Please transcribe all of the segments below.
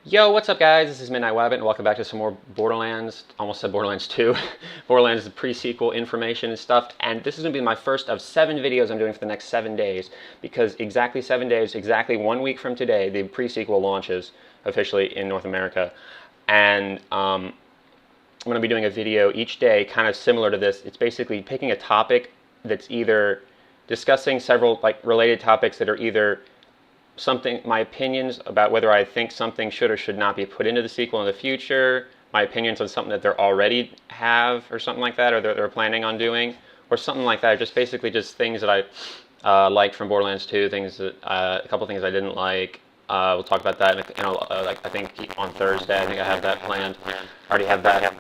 Yo, what's up guys? This is Midnight Wabbit and welcome back to some more Borderlands, almost said Borderlands 2, Borderlands pre-sequel information and stuff, and this is going to be my first of 7 videos I'm doing for the next 7 days, because exactly 7 days, exactly 1 week from today, the pre-sequel launches officially in North America, and I'm going to be doing a video each day kind of similar to this. It's basically picking a topic that's either discussing several related topics that are either my opinions about whether I think something should or should not be put into the sequel in the future, my opinions on something that they already have or something like that, or they're planning on doing, or something like that. Just basically just things that I liked from Borderlands 2, things that a couple things I didn't like. We'll talk about that I think on Thursday. I think I have that planned. I already have that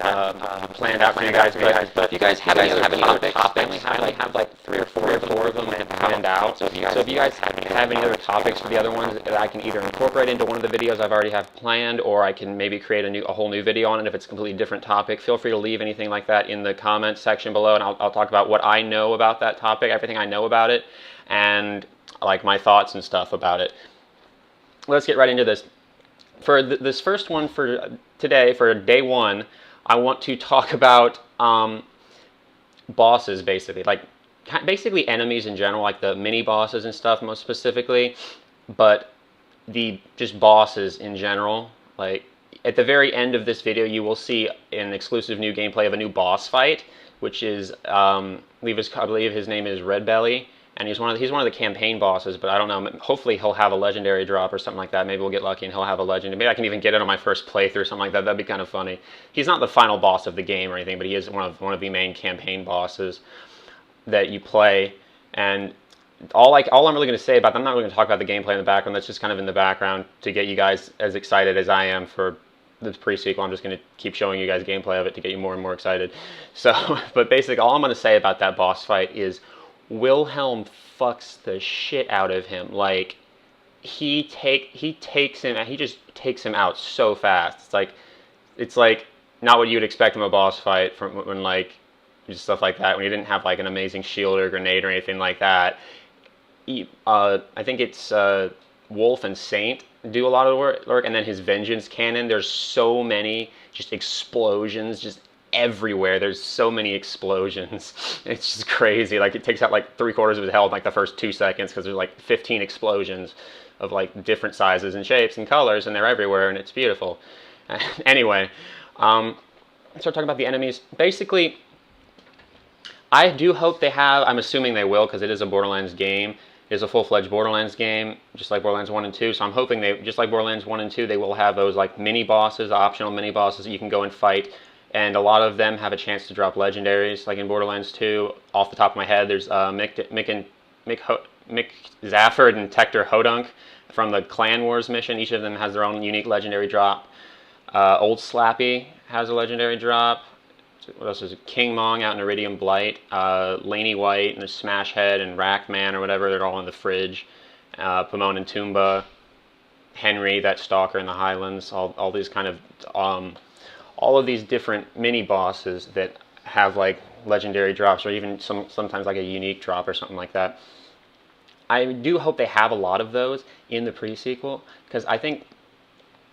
planned out for you guys. But if you guys have any other topics, I have like 3 or 4 of them planned out. So if you guys have any other topics for the other ones that I can either incorporate into one of the videos I've already have planned, or I can maybe create a whole new video on it if it's a completely different topic, feel free to leave anything like that in the comments section below, and I'll talk about what I know about that topic, everything I know about it, and like my thoughts and stuff about it. Let's get right into this. For this first one for today, for day 1, I want to talk about bosses, basically enemies in general, like the mini bosses and stuff most specifically, but just bosses in general. Like at the very end of this video, you will see an exclusive new gameplay of a new boss fight, which is I believe his name is Red Belly. And he's one of the campaign bosses, but I don't know. Hopefully he'll have a legendary drop or something like that. Maybe we'll get lucky and he'll have a legend. Maybe I can even get it on my first playthrough or something like that. That'd be kind of funny. He's not the final boss of the game or anything, but he is one of the main campaign bosses that you play. And all I'm really going to say about them, I'm not really going to talk about the gameplay in the background. That's just kind of in the background to get you guys as excited as I am for this pre-sequel. I'm just going to keep showing you guys gameplay of it to get you more and more excited. So, but basically all I'm going to say about that boss fight is Wilhelm fucks the shit out of him. Like he just takes him out so fast. It's like not what you would expect from a boss fight from when just stuff like that, when you didn't have like an amazing shield or grenade or anything like that. I think it's Wolf and Saint do a lot of the work, and then his Vengeance Cannon. There's so many just explosions just everywhere. There's so many explosions. It's just crazy. Like it takes out like 3/4 of his health like the first 2 seconds, because there's like 15 explosions of like different sizes and shapes and colors, and they're everywhere, and it's beautiful. Anyway, let's start talking about the enemies. Basically, I do hope they have, I'm assuming they will, because it is a Borderlands game. It is a full-fledged Borderlands game, just like Borderlands 1 and 2, so I'm hoping just like Borderlands 1 and 2, they will have those like mini bosses, optional mini bosses that you can go and fight. And a lot of them have a chance to drop legendaries, like in Borderlands 2. Off the top of my head, there's Mick Zafford and Tector Hodunk from the Clan Wars mission. Each of them has their own unique legendary drop. Old Slappy has a legendary drop. What else is it? King Mong out in Iridium Blight. Laney White and Smash Head and Rackman or whatever, they're all in the fridge. Pomone and Toomba. Henry, that stalker in the Highlands. All these kind of all of these different mini bosses that have like legendary drops, or even sometimes like a unique drop or something like that. I do hope they have a lot of those in the pre-sequel, because I think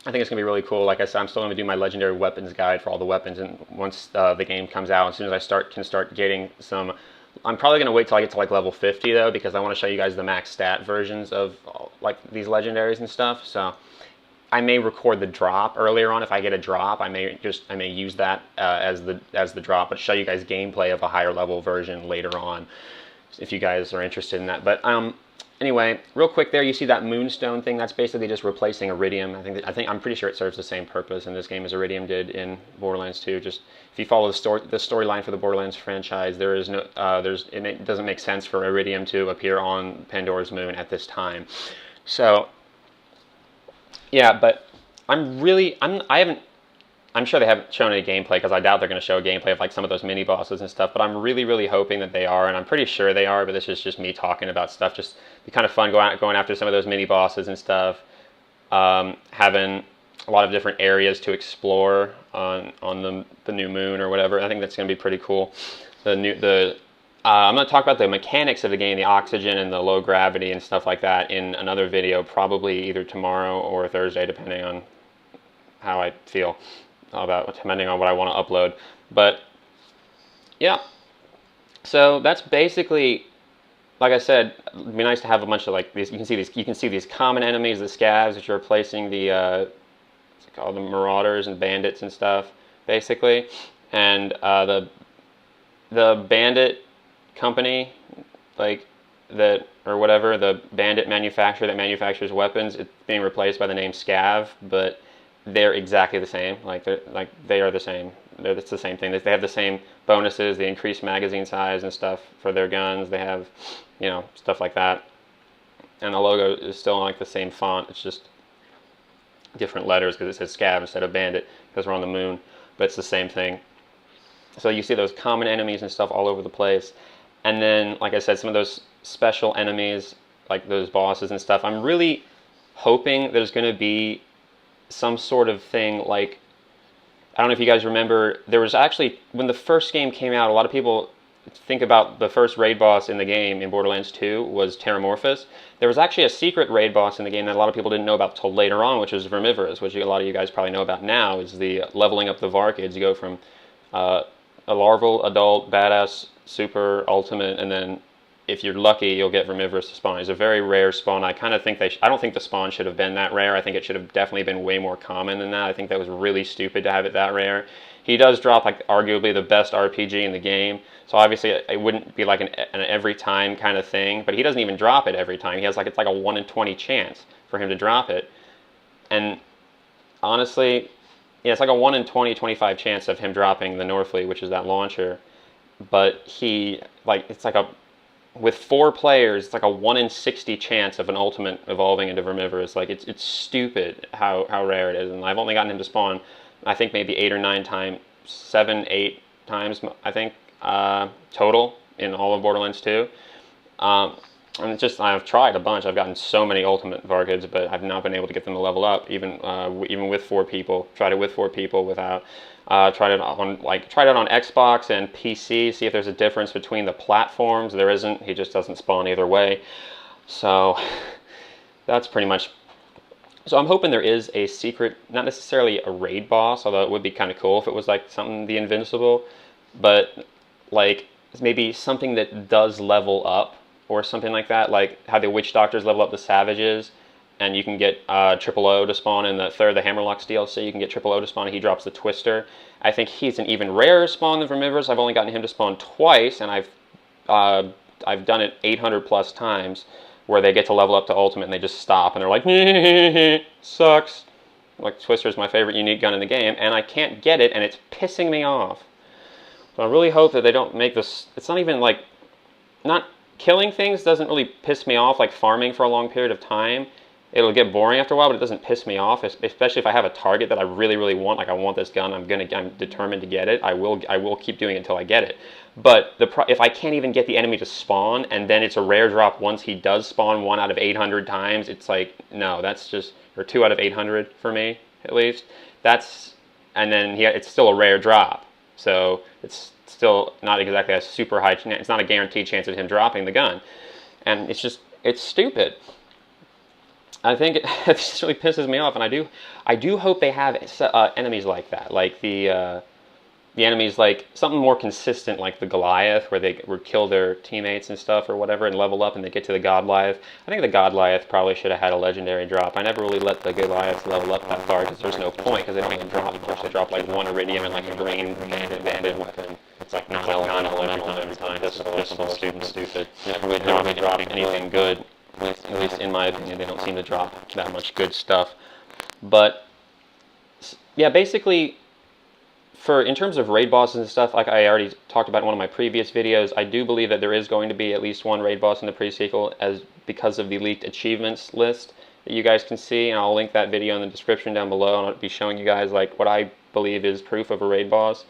it's going to be really cool. Like I said, I'm still going to do my legendary weapons guide for all the weapons, and once the game comes out, as soon as I can start getting some. I'm probably going to wait till I get to like level 50 though, because I want to show you guys the max stat versions of like these legendaries and stuff. So I may record the drop earlier on. If I get a drop, I may use that as the drop, but show you guys gameplay of a higher level version later on, if you guys are interested in that. But anyway, real quick, there you see that Moonstone thing. That's basically just replacing Iridium. I'm pretty sure it serves the same purpose in this game as Iridium did in Borderlands 2. Just if you follow the storyline for the Borderlands franchise, it doesn't make sense for Iridium to appear on Pandora's moon at this time. So yeah, but I'm sure they haven't shown any gameplay, because I doubt they're going to show a gameplay of like some of those mini bosses and stuff, but I'm really hoping that they are, and I'm pretty sure they are, but this is just me talking about stuff. Just be kind of fun going after some of those mini bosses and stuff, having a lot of different areas to explore on the new moon or whatever. I think that's going to be pretty cool. I'm going to talk about the mechanics of the game, the oxygen and the low gravity and stuff like that in another video, probably either tomorrow or Thursday, depending on how I feel about, depending on what I want to upload. But yeah, so that's basically, like I said, it'd be nice to have a bunch of like these. You can see these common enemies, the scavs, which are replacing the what's it called, the marauders and bandits and stuff, basically. And the bandit company, like that, or whatever, the bandit manufacturer that manufactures weapons, it's being replaced by the name Scav, but they're exactly the same. They are the same. It's the same thing. They have the same bonuses, the increased magazine size and stuff for their guns. They have, stuff like that. And the logo is still like the same font. It's just different letters because it says Scav instead of Bandit because we're on the moon. But it's the same thing. So you see those common enemies and stuff all over the place. And then, like I said, some of those special enemies, like those bosses and stuff, I'm really hoping there's going to be some sort of thing like, I don't know if you guys remember, there was actually, when the first game came out, a lot of people think about the first raid boss in the game in Borderlands 2 was Terramorphous. There was actually a secret raid boss in the game that a lot of people didn't know about until later on, which was Vermivorous, which a lot of you guys probably know about now, is the leveling up the Varkids. You go from a larval, adult, badass, super, ultimate, and then if you're lucky, you'll get Vermivorous to spawn. It's a very rare spawn. I kind of think I don't think the spawn should have been that rare. I think it should have definitely been way more common than that. I think that was really stupid to have it that rare. He does drop like arguably the best RPG in the game, so obviously it wouldn't be like an every time kind of thing. But he doesn't even drop it every time. He has it's like a 1 in 20 chance for him to drop it, and honestly, yeah, it's like a 1 in 20, 25 chance of him dropping the Northfleet, which is that launcher. But it's like with 4 players, it's like a 1 in 60 chance of an ultimate evolving into Vermivorous. Like, it's stupid how rare it is. And I've only gotten him to spawn, I think maybe 8 or 9 times, 7, 8 times, I think, total in all of Borderlands 2. And it's just, I've tried a bunch. I've gotten so many ultimate Varkids, but I've not been able to get them to level up, even with 4 people. Tried it with 4 people without. Tried it on Xbox and PC. See if there's a difference between the platforms. There isn't. He just doesn't spawn either way. So that's pretty much. So I'm hoping there is a secret, not necessarily a raid boss, although it would be kind of cool if it was like something the Invincible, but like maybe something that does level up or something like that, like how the Witch Doctors level up the Savages. And you can get Triple O to spawn in the Hammerlocks DLC. You can get Triple O to spawn, and he drops the Twister. I think he's an even rarer spawn than Vermivorous. I've only gotten him to spawn twice, and I've done it 800 plus times, where they get to level up to Ultimate, and they just stop, and they're like, sucks. Like, Twister is my favorite unique gun in the game, and I can't get it, and it's pissing me off. So I really hope that they don't make this. It's not even like, not killing things doesn't really piss me off, like farming for a long period of time. It'll get boring after a while, but it doesn't piss me off, especially if I have a target that I really, really want. Like, I want this gun, I'm determined to get it. I will keep doing it until I get it. But if I can't even get the enemy to spawn, and then it's a rare drop once he does spawn 1 out of 800 times, it's like, no, that's just, or 2 out of 800 for me, at least. And then it's still a rare drop. So it's still not exactly a super high chance. It's not a guaranteed chance of him dropping the gun. And it's stupid. I think it just really pisses me off, and I do hope they have enemies like that, like the enemies like something more consistent, like the Goliath, where they would kill their teammates and stuff or whatever, and level up, and they get to the Godliath. I think the Godliath probably should have had a legendary drop. I never really let the Goliaths level up that far because there's no point, because they don't even drop. Of course, they drop like 1 iridium and like a green banded weapon. It's like non-elemental every time. This is stupid. Never really drop anything good. At least in my opinion, they don't seem to drop that much good stuff. But yeah, basically, in terms of raid bosses and stuff, like I already talked about in one of my previous videos, I do believe that there is going to be at least 1 raid boss in the pre-sequel, because of the leaked achievements list that you guys can see, and I'll link that video in the description down below, and I'll be showing you guys like what I believe is proof of a raid boss.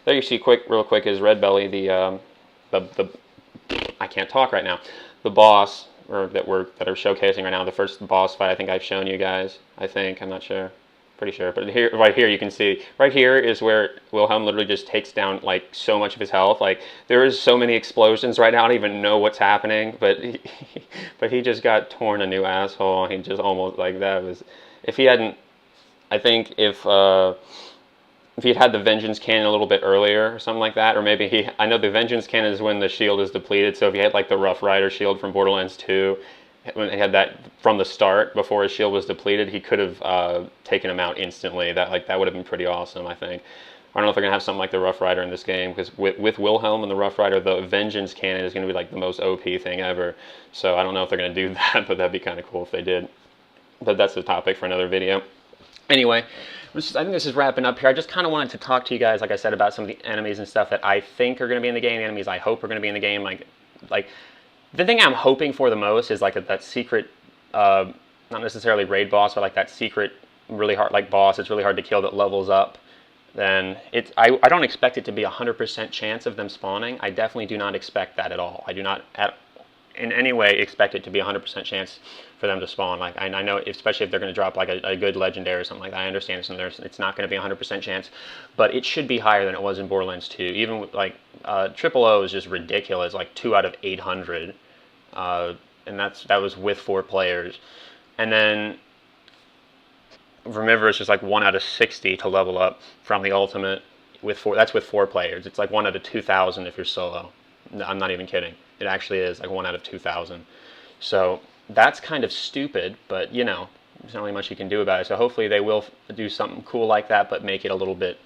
There you see real quick is Red Belly, the I can't talk right now, the boss. Or that are showcasing right now, the first boss fight I think I've shown you guys. I'm not sure, pretty sure. But right here you can see, right here is where Wilhelm literally just takes down like so much of his health. Like, there is so many explosions right now, I don't even know what's happening. But he just got torn a new asshole. He just almost, like, that was, if he hadn't, I think if he'd had the Vengeance Cannon a little bit earlier or something like that, or maybe I know the Vengeance Cannon is when the shield is depleted, so if he had like the Rough Rider shield from Borderlands 2, when he had that from the start before his shield was depleted, he could have taken him out instantly. That would have been pretty awesome, I think. I don't know if they're going to have something like the Rough Rider in this game, because with Wilhelm and the Rough Rider, the Vengeance Cannon is going to be like the most OP thing ever. So I don't know if they're going to do that, but that'd be kind of cool if they did. But that's the topic for another video. Anyway, I think this is wrapping up here. I just kind of wanted to talk to you guys, like I said, about some of the enemies and stuff that I think are going to be in the game, the enemies I hope are going to be in the game. Like the thing I'm hoping for the most is like that secret, not necessarily raid boss, but like that secret, really hard, like boss. It's really hard to kill that levels up. Then I don't expect it to be 100% chance of them spawning. I definitely do not expect that at all. I do not in any way expect it to be 100% chance for them to spawn. Like I know, especially if they're going to drop like a good legendary or something like that. I understand it's not going to be 100% chance, but it should be higher than it was in Borderlands 2. Even with like Triple O is just ridiculous, like 2 out of 800, and that was with 4 players, and then remember it's just like 1 out of 60 to level up from the ultimate with 4. That's with 4 players. It's like 1 out of 2,000 if you're solo. I'm not even kidding. It actually is like 1 out of 2,000. So that's kind of stupid, but you know, there's not really much you can do about it. So hopefully they will do something cool like that, but make it a little bit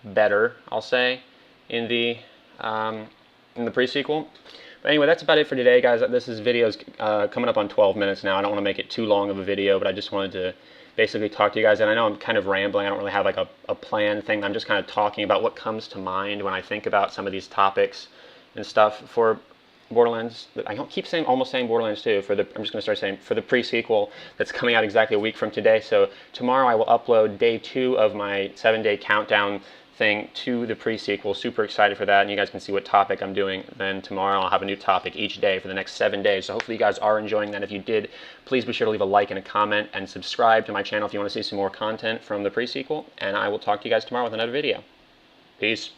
better, I'll say, in the pre-sequel. But anyway, that's about it for today, guys. This video's coming up on 12 minutes now. I don't want to make it too long of a video, but I just wanted to basically talk to you guys. And I know I'm kind of rambling. I don't really have like a plan thing. I'm just kind of talking about what comes to mind when I think about some of these topics and stuff for Borderlands. I don't keep almost saying Borderlands 2. I'm just going to start saying for the pre-sequel that's coming out exactly a week from today. So tomorrow I will upload day 2 of my 7-day countdown thing to the pre-sequel. Super excited for that, and you guys can see what topic I'm doing. Then tomorrow I'll have a new topic each day for the next 7 days. So hopefully you guys are enjoying that. If you did, please be sure to leave a like and a comment and subscribe to my channel if you want to see some more content from the pre-sequel. And I will talk to you guys tomorrow with another video. Peace.